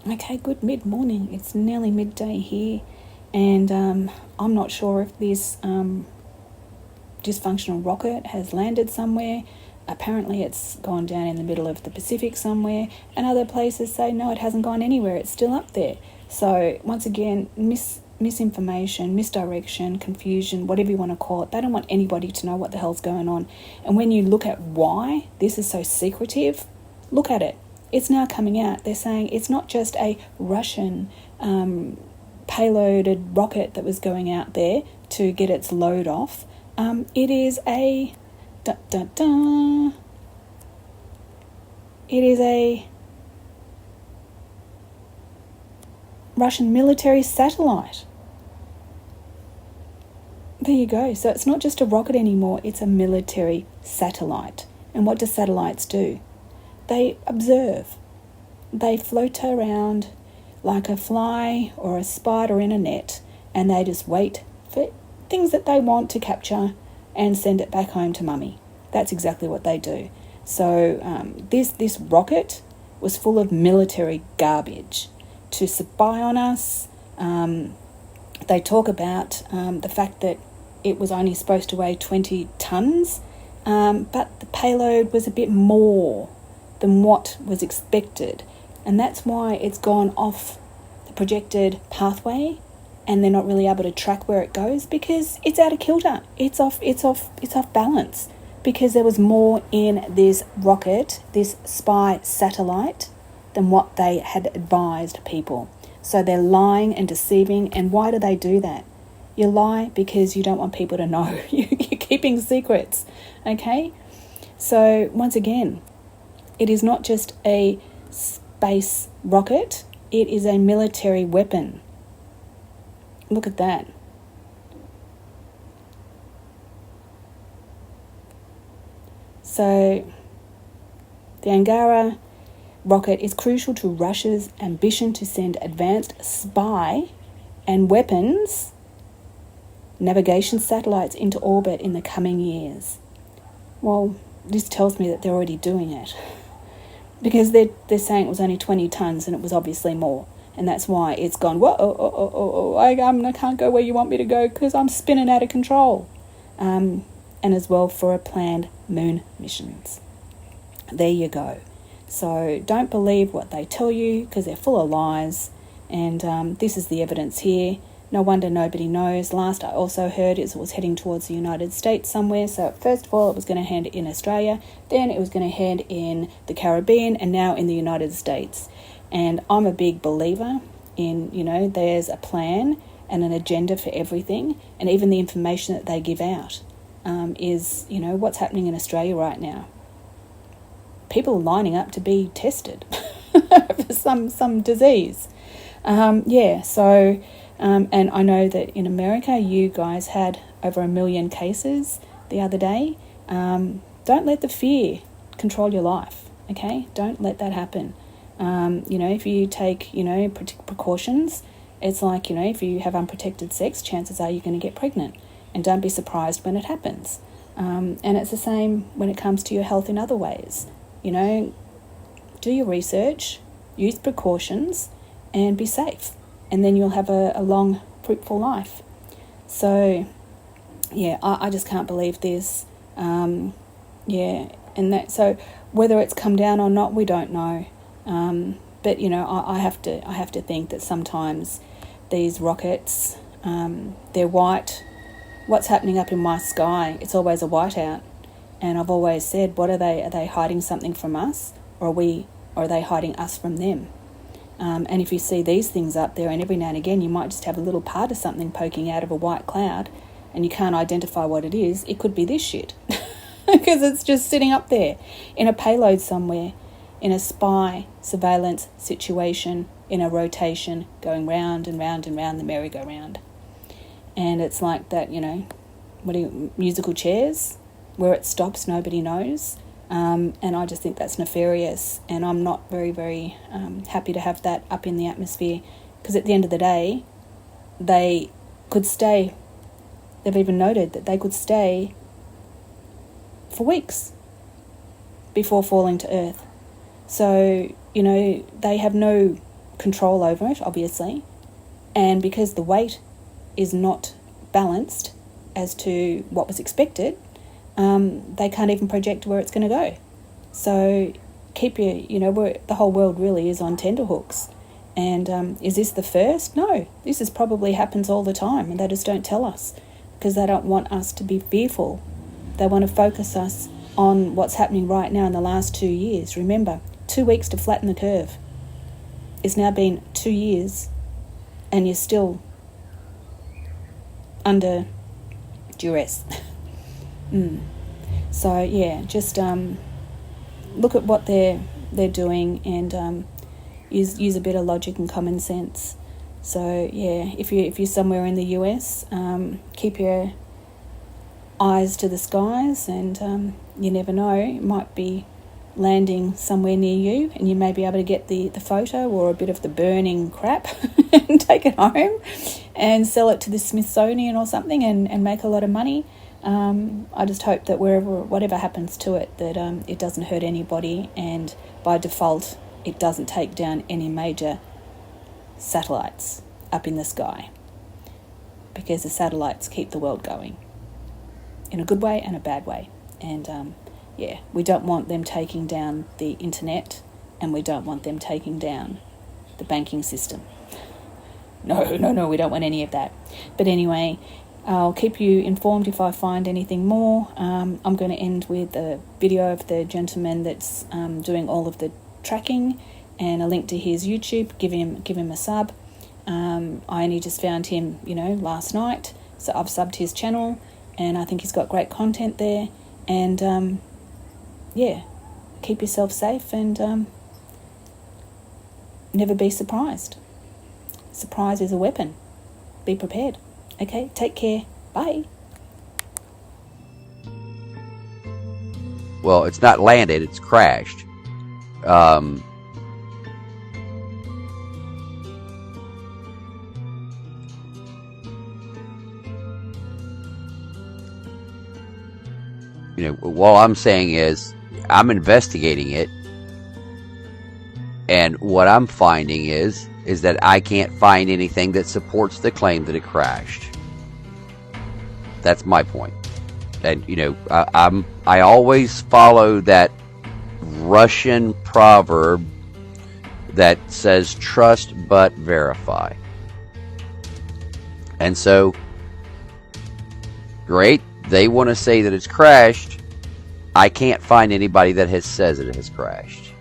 Okay, good mid-morning. It's nearly midday here, and I'm not sure if this dysfunctional rocket has landed somewhere. Apparently it's gone down in the middle of the Pacific somewhere, and other places say no, it hasn't gone anywhere, it's still up there. So once again, misinformation, misdirection, confusion, whatever you want to call it. They don't want anybody to know what the hell's going on. And when you look at why this is so secretive, look at it. It's now coming out. They're saying it's not just a Russian payloaded rocket that was going out there to get its load off. It is a It is a Russian military satellite. There you go. So it's not just a rocket anymore, it's a military satellite. And what do satellites do? They observe. They float around like a fly or a spider in a net, and they just wait for things that they want to capture and send it back home to mummy. That's exactly what they do. So this rocket was full of military garbage to spy on us. They talk about the fact that it was only supposed to weigh 20 tons, but the payload was a bit more than what was expected. And that's why it's gone off the projected pathway, and they're not really able to track where it goes because it's out of kilter. It's off balance because there was more in this rocket, this spy satellite, than what they had advised people. So they're lying and deceiving. And why do they do that? You lie because you don't want people to know. You're keeping secrets, okay? So once again, it is not just a space rocket, it is a military weapon. Look at that. So the Angara rocket is crucial to Russia's ambition to send advanced spy and weapons navigation satellites into orbit in the coming years. Well, this tells me that they're already doing it because they're saying it was only 20 tons and it was obviously more. And that's why it's gone, I can't go where you want me to go because I'm spinning out of control. And as well for a planned moon missions. There you go. So don't believe what they tell you because they're full of lies. And this is the evidence here. No wonder nobody knows. Last I also heard it was heading towards the United States somewhere. So first of all, it was going to hand in Australia. Then it was going to hand in the Caribbean and now in the United States. And I'm a big believer in, there's a plan and an agenda for everything. And even the information that they give out is, what's happening in Australia right now. People are lining up to be tested for some disease. And I know that in America, you guys had over 1 million cases the other day. Don't let the fear control your life, okay? Don't let that happen. If you take, precautions, it's like, if you have unprotected sex, chances are you're going to get pregnant. And don't be surprised when it happens. And it's the same when it comes to your health in other ways. Do your research, use precautions, and be safe. And then you'll have a long, fruitful life. So, I just can't believe this. And so whether it's come down or not, we don't know. But I have to think that sometimes these rockets, they're white. What's happening up in my sky? It's always a whiteout. And I've always said, what are they? Are they hiding something from us, or are they hiding us from them? And if you see these things up there, and every now and again you might just have a little part of something poking out of a white cloud, and you can't identify what it is, it could be this shit. Because it's just sitting up there in a payload somewhere, in a spy surveillance situation, in a rotation, going round and round and round the merry-go-round. And it's like that, musical chairs, where it stops, nobody knows. And I just think that's nefarious, and I'm not very, very happy to have that up in the atmosphere, because at the end of the day, they could stay. They've even noted that they could stay for weeks before falling to Earth. So, they have no control over it, obviously, and because the weight is not balanced as to what was expected, they can't even project where it's going to go. So keep the whole world really is on tenterhooks. And is this the first? No, probably happens all the time, and they just don't tell us because they don't want us to be fearful. They want to focus us on what's happening right now in the last 2 years. Remember, 2 weeks to flatten the curve. It's now been 2 years and you're still under duress. So yeah, just look at what they're doing and use a bit of logic and common sense. So yeah, if you're somewhere in the US, keep your eyes to the skies, and you never know, it might be landing somewhere near you, and you may be able to get the photo or a bit of the burning crap and take it home and sell it to the Smithsonian or something and make a lot of money. I just hope that whatever happens to it, that it doesn't hurt anybody, and by default it doesn't take down any major satellites up in the sky, because the satellites keep the world going in a good way and a bad way. And we don't want them taking down the internet, and we don't want them taking down the banking system. No, we don't want any of that. But anyway, I'll keep you informed if I find anything more. I'm going to end with a video of the gentleman that's doing all of the tracking, and a link to his YouTube. Give him a sub. I only just found him, last night, so I've subbed his channel, and I think he's got great content there. And keep yourself safe, and never be surprised. Surprise is a weapon. Be prepared. Okay, take care. Bye. Well, it's not landed, it's crashed. What I'm saying is, I'm investigating it, and what I'm finding is that I can't find anything that supports the claim that it crashed. That's my point. And I always follow that Russian proverb that says trust but verify. And so, great, they want to say that it's crashed. I can't find anybody that says it has crashed.